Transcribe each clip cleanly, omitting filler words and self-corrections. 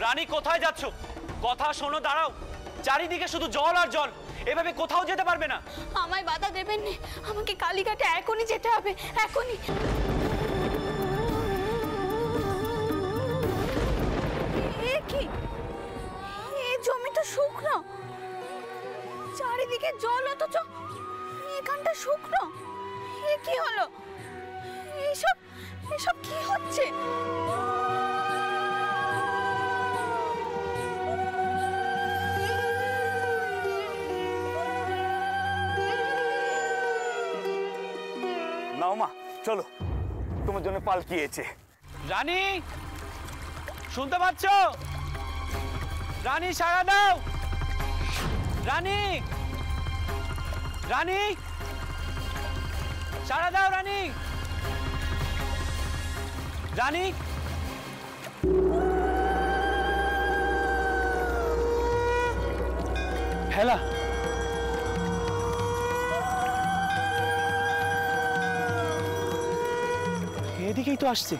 রানী কোথায় যাচ্ছ? কথা শোনো, দাঁড়াও। চারিদিকে শুধু জল আর জল, এভাবে কোথাও যেতে পারবে না। আমায় বাধা দেবেন না, আমাকে কালীঘাটে এখনই যেতে হবে, এখনই। কি এই জমি তো শুকনো, চারিদিকে জল, অথচ এখানটা শুকনো। এ কি হলো? এসব এসব কি হচ্ছে? নাও মা, চলো, তোমার জন্য পালকিয়েছে। রানী, শুনতে পাচ্ছ? রানী, সাড়া দাও। রানী, রানী, সাড়া দাও। রানী, রানী, হেলা, এদিকেই তো আসছে।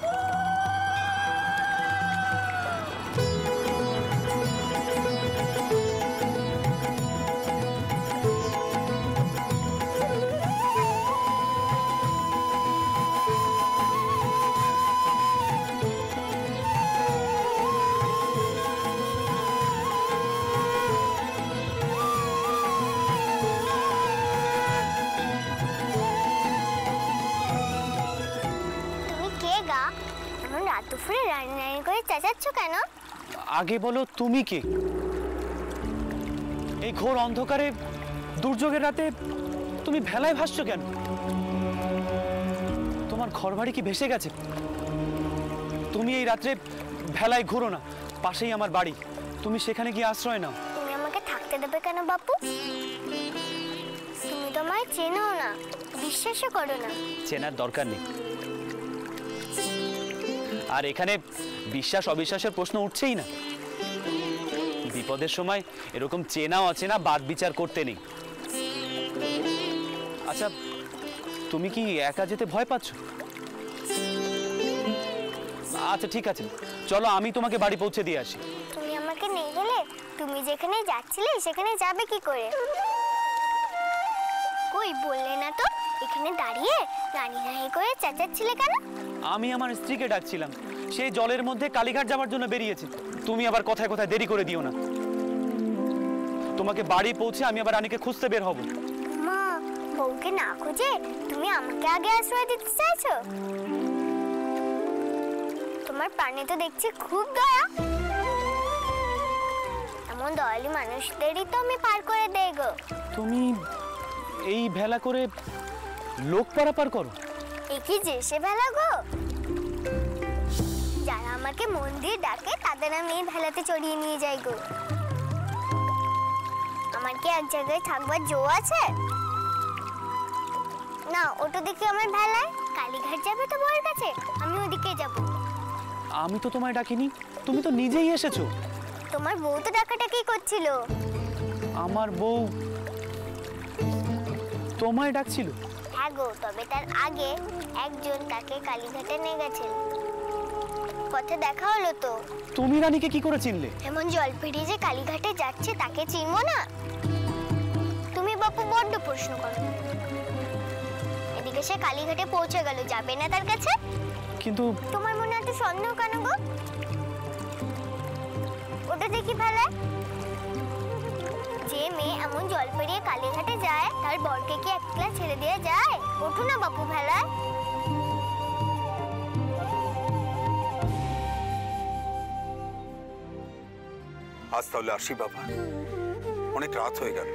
দুপুরে রানী রানী করে চেঁচাচ্ছ কেন? আগে বলো, তুমি কে? এই ঘোর অন্ধকারে, দুর্যোগের রাতে তুমি ভেলায় ভাসছো কেন? তোমার ঘরবাড়ি কি ভেসে গেছে? তুমি এই রাত্রে ভেলায় ঘুরো না, পাশেই আমার বাড়ি, তুমি সেখানে গিয়ে আশ্রয় নাও। তুমি আমাকে থাকতে দেবে কেন বাপু? তুমি তো আমায় চেনো না, বিশ্বাসও করো না। চেনার দরকার নেই। আর এখানে বিশ্বাস অবিশ্বাসের প্রশ্ন উঠছেই না। বিপদের সময় এরকম চেনা অচেনা বাদ বিচার করতে নেই। আচ্ছা, তুমি কি একা যেতে ভয় পাচ্ছ? আচ্ছা ঠিক আছে, চলো আমি তোমাকে বাড়ি পৌঁছে দিয়ে আসি। তুমি আমাকে নিয়ে গেলে তুমি যেখানে যাচ্ছিলে সেখানে যাবে কি করে? কই বললে না তো, এখানে দাঁড়িয়ে রানী রানী করে চেঁচাচ্ছিলে কেন? আমি আমার স্ত্রীকে ডাকছিলাম, সে জলের মধ্যে কালীঘাট যাওয়ার জন্য বেরিয়েছে। তুমি আবার কথায় কথায় দেরি করে দিও না। তোমাকে বাড়ি পৌঁছে আমি আবার রানীকে খুঁজতে বের হব। মা, বউকে না খুঁজে তুমি আমাকে আগে আশ্রয় দিতে চাইছো? তোমার প্রাণে তো দেখছি খুব দয়া। এমন দয়ালু মানুষদেরই তো আমি পার করে দেই গো। তুমি এই ভেলা করে লোক পারাপার করো? এ কি যে সে ভেলা গো? যারা আমাকে মন্দির ডাকে তাদের আমি এই ভেলাতে চড়িয়ে নিয়ে যাই গো। আমার কি এক জায়গায় থাকবার জো আছে? না, ওটা দেখি আমার ভেলায়। কালীঘাট যাবে তো বউয়ের কাছে, আমি ওদিকে যাব। আমি তো তোমায় ডাকিনি, তুমি তো নিজেই এসেছো। তোমার বউ তো ডাকাটাকি করছিল। আমার বউ তোমায় ডাকছিল? হ্যাঁ গো, তবে তার আগে একজন তাকে কালীঘাটে নিয়ে গেছেন। পথে দেখা হলো তো। তুমি রানীকে কি করে চিনলে? এমন জল পেরিয়ে যে কালীঘাটে যাচ্ছে তাকে চিনবো না? তুমি বাপু বড্ড প্রশ্ন করো। এদিকে সে কালীঘাটে পৌঁছে গেল, যাবে না তার কাছে? কিন্তু তোমার মনে এত সন্দেহ কেন গো? ওটা দেখি ভেলায়। যে মেয়ে এমন জল পেরিয়ে কালীঘাটে যায় তার বরকে কি একলা ছেড়ে দিয়ে যায়? ওঠো না বাপু ভেলায়। আজ তাহলে আসি বাবা, অনেক রাত হয়ে গেল,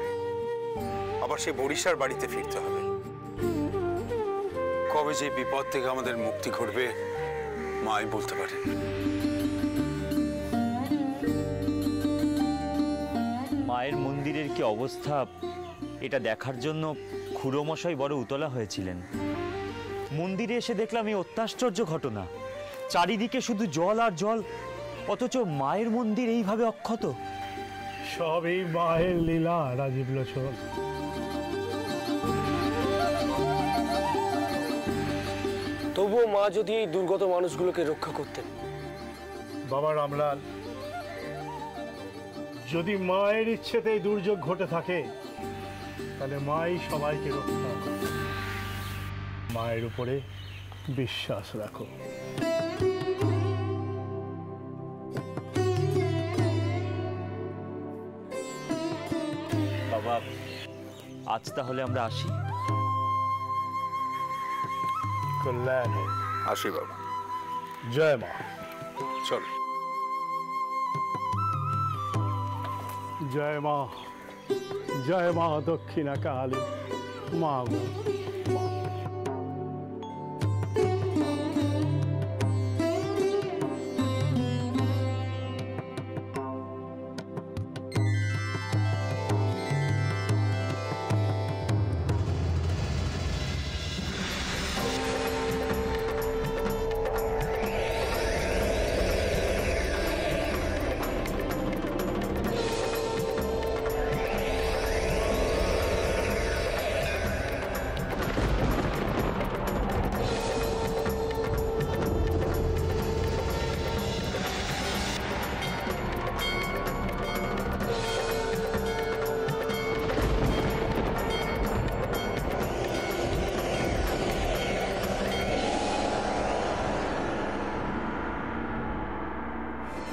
আবার সে বরিশার বাড়িতে ফিরতে হবে। কবে যে বিপদ থেকে আমাদের মুক্তি ঘটবে মাই বলতে পারে। মায়ের মন্দিরের কি অবস্থা এটা দেখার জন্য খুড়োমশাই বড় উতলা হয়েছিলেন। মন্দিরে এসে দেখলাম এই অত্যাশ্চর্য ঘটনা, চারিদিকে শুধু জল আর জল, অথচ মায়ের মন্দির এইভাবে অক্ষত। সব এই মায়ের লীলা রাজীব লোচন। তবুও মা যদি এই দুর্গত মানুষগুলোকে রক্ষা করতেন। বাবা রামলাল, যদি মায়ের ইচ্ছেতেই দুর্যোগ ঘটে থাকে তাহলে মাই সবাইকে রক্ষা করে। মায়ের উপরে বিশ্বাস রাখো। বাবা, আজ তাহলে আমরা আসি। কল্যাণ হোক। আসি বাবা। জয় মা। চল। জয় মা, জয় মা দক্ষিণা কালী মা গো।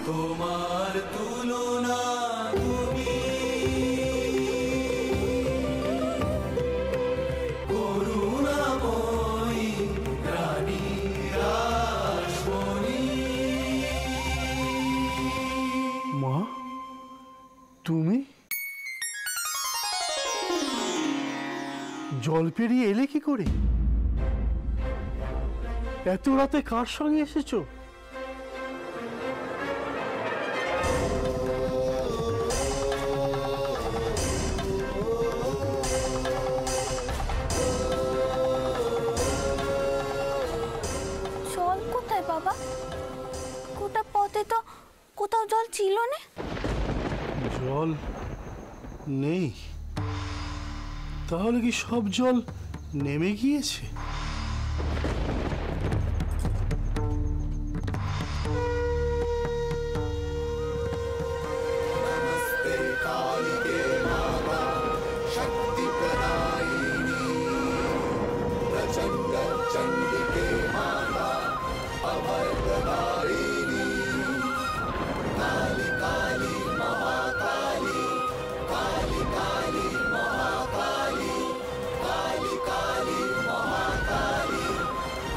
তোমার তুলনা তুমি করুণাময়ী রানী রাসমণি। মা, তুমি জল পেরিয়ে এলে কি করে? এত রাতে কার সঙ্গে এসেছো? জল কোথায় বাবা? গোটা পথে তো কোথাও জল ছিল না। জল নেই? তাহলে কি সব জল নেমে গিয়েছে? शक्ति प्रदायिनी प्रचंड चंडिके माता अभय प्रदायिनी काली काली महाकाली काली काली महाकाली काली काली महाकाली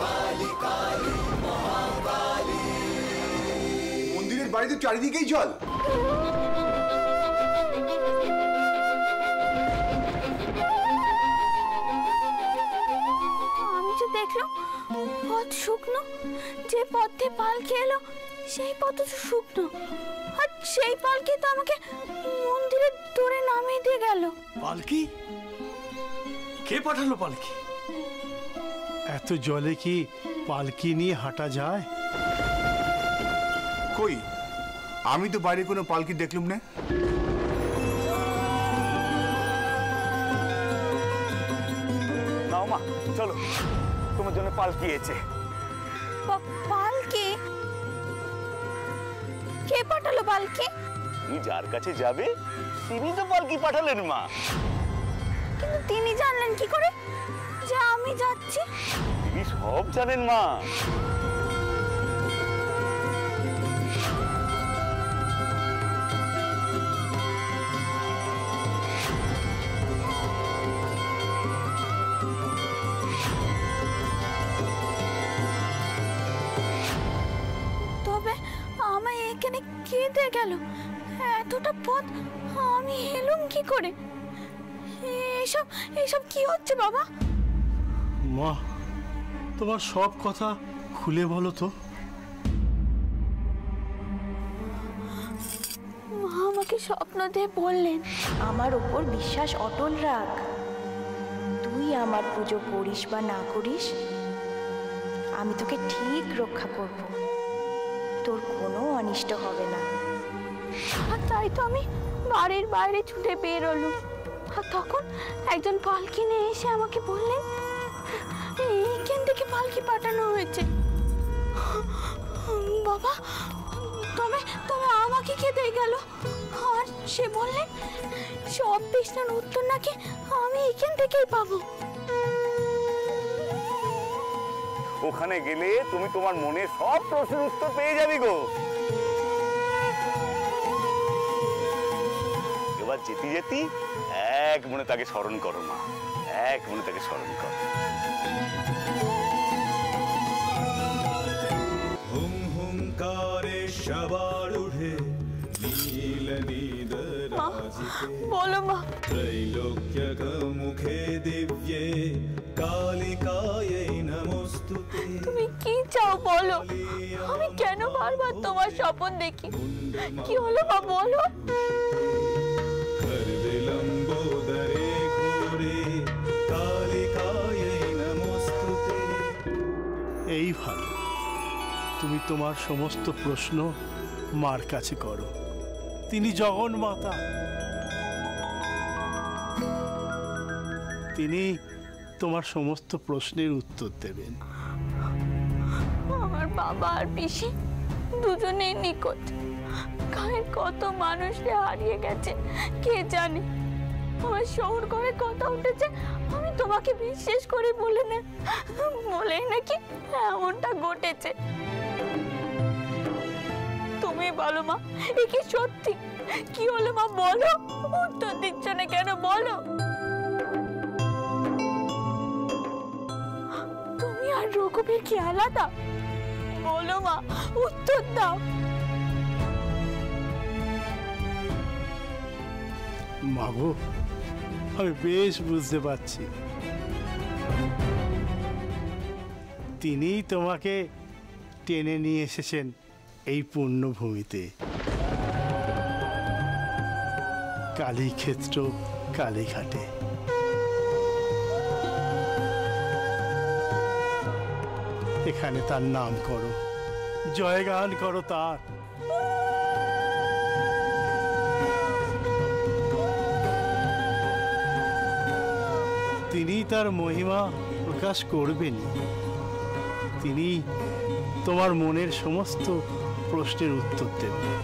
काली काली महाकाली। মন্দিরের বাড়িতে চারিদিকেই জল। আমি যে দেখলাম পথ শুকনো, যে পথে পালকি এলো সেই পথ তো শুকনো, আর সেই পালকি তো আমাকে মন্দিরের দূরে নামিয়ে দিয়ে গেল। পালকি? কে পাঠালো পালকি? এত জলে কি পালকি নিয়ে হাঁটা যায়? কই, আমি তো বাইরে কোনো পালকি দেখলুম না। নাও মা, চলো, তোমার জন্য পালকি এসেছে। পালকি? কে পাঠালো পালকি? তুমি যার কাছে যাবে তিনি তো পালকি পাঠালেন মা। কিন্তু তিনি জানলেন কি করে যে আমি যাচ্ছি? তিনি সব জানেন মা। তবে আমায় এখানে কে দিয়ে গেল? এতটা পথ আমি এলুম কি করে? এসব এসব কি হচ্ছে বাবা? মা, তোমার সব কথা খুলে বলো তো। মা আমাকে স্বপ্ন দিয়ে বললেন, আমার ওপর বিশ্বাস অটল রাখ। তুই আমার পুজো করিস বা না করিস, আমি তোকে ঠিক রক্ষা করব। তোর কোনো অনিষ্ট হবে না। আর তাই তো আমি বাড়ির বাইরে ছুটে বেরোলুম। আর তখন একজন পালকি নিয়ে এসে আমাকে বললেন এইখান থেকে পালকি পাঠানো হয়েছে। বাবা, তবে তবে আমাকে কে দিয়ে গেল? আর সে বললেন সব প্রশ্নের উত্তর নাকি আমি এখান থেকেই পাবো। ওখানে গেলে তুমি তোমার মনে সব প্রশ্নের উত্তর পেয়ে যাবে গো। এবার যেতে যেতে এক মনে তাকে স্মরণ করো মা, এক মনে তাকে স্মরণ করো। হুম হুঙ্কারে সবার উঠে নীল বলো মা। त्रैलोक्यक मुखे दिव्ये कालिकायै नमोस्तुते। তুমি কি চাও বলো, আমি কেন বারবার তোমার স্বপ্ন দেখি? কি হলো মা বলো। करदिलम्बोदरे घोरे कालिकायै नमोस्तुते। এই ভালো, তুমি তোমার সমস্ত প্রশ্ন মার কাছে করো, তিনি জগন্মাতা, তিনি তোমার সমস্ত প্রশ্নের উত্তর দেবেন। আমার বাবা আর পিসি দুজনেই নিকট, গায়ের কত মানুষকে হারিয়ে গেছে কে জানে। আমার শহর করে কথা উঠেছে আমি তোমাকে বিশ্বাস করে বলেই নাকি এমনটা ঘটেছে। তুমি বলো মা, এ কি সত্যি? কি হলো মা বলো, উত্তর দিচ্ছ না কেন বলো। তুমি আর রঘুবীর কি আলাদা? বলো মা, উত্তর দাও। মাগো, আমি বেশ বুঝতে পারছি, তিনিই তোমাকে টেনে নিয়ে এসেছেন এই পুণ্যভূমিতে। কালীক্ষেত্র কালীঘাটে। এখানে তার নাম করো, জয়গান করো তার। তিনি তার মহিমা প্রকাশ করবেনই, তিনি তোমার মনের সমস্ত প্রশ্নের উত্তর দেবেন।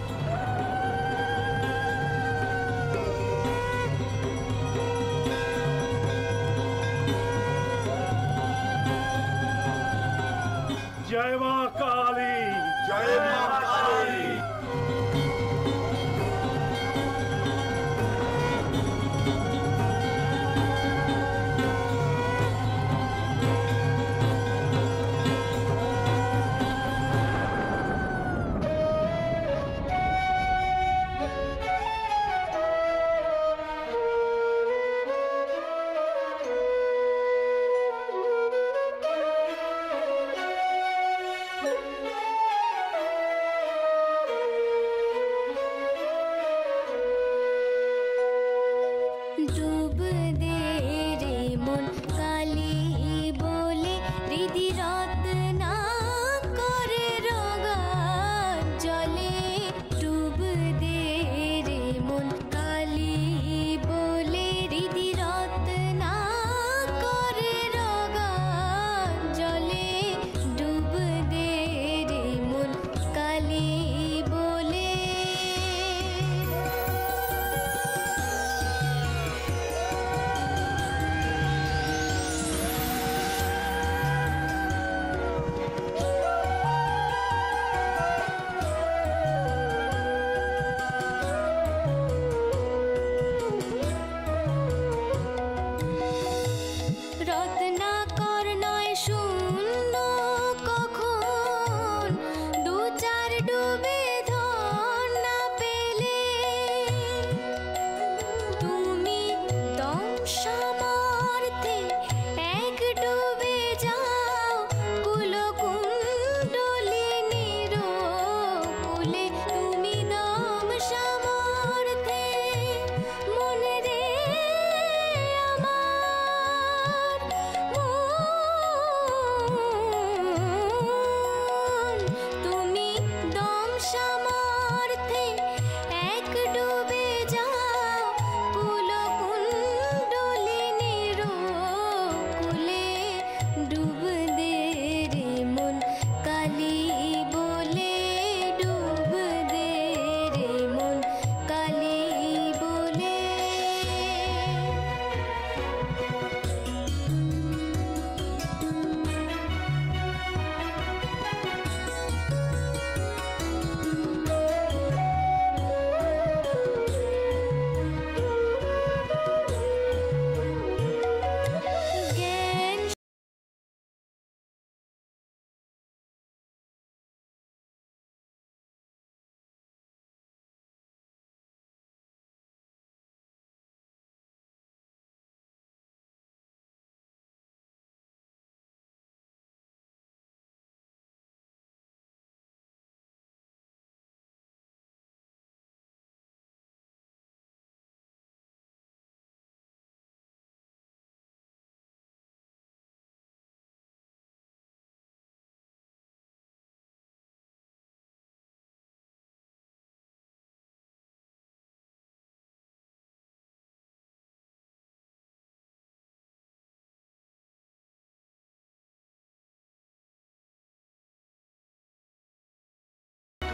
জয় মা কালী, জয় মা কালী।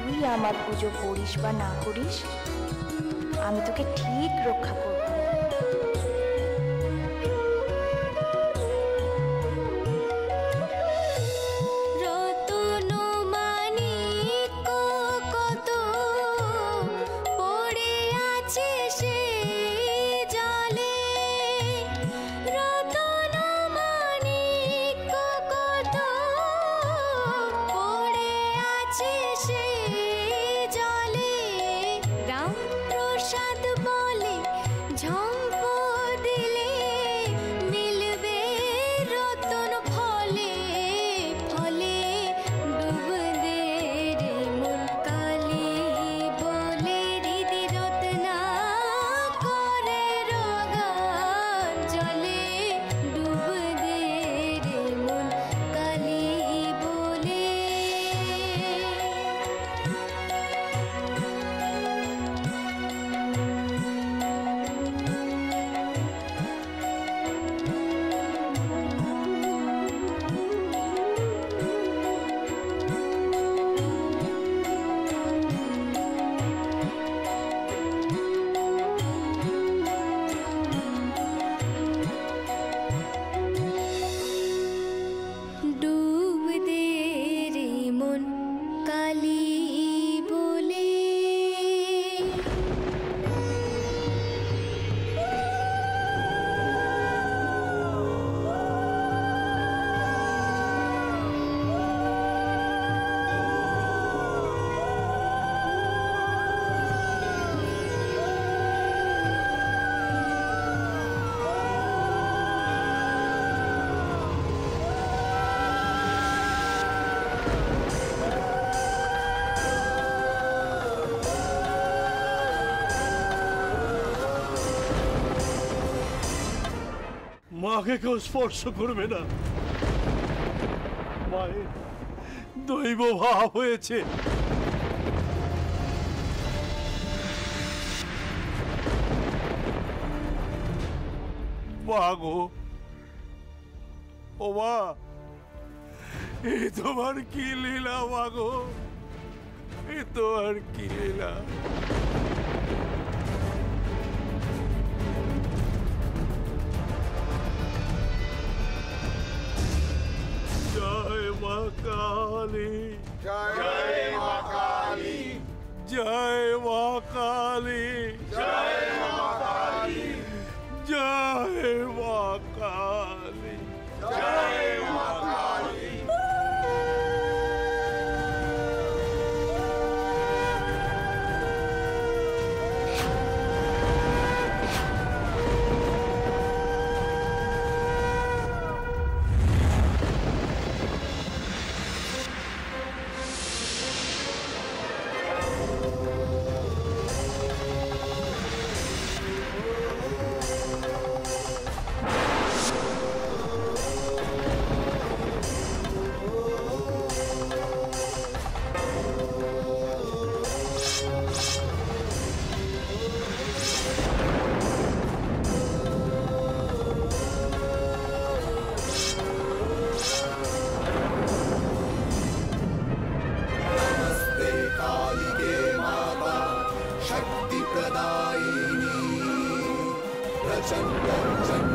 তুই আমার পুজো করিস বা না করিস, আমি তোকে ঠিক রক্ষা করব। মাকে কেউ স্পর্শ করবে না, মায়ের দৈব ভাব হয়েছে। মা গো, ও মা, এ তোমার কি লীলা মা গো, এ তোমার কি লীলা। জয় মা কালী, জয় মা কালী, জয় মা কালী, জয় মা কালী, জয় মা কালী, জয় মা কালী। प्रचंड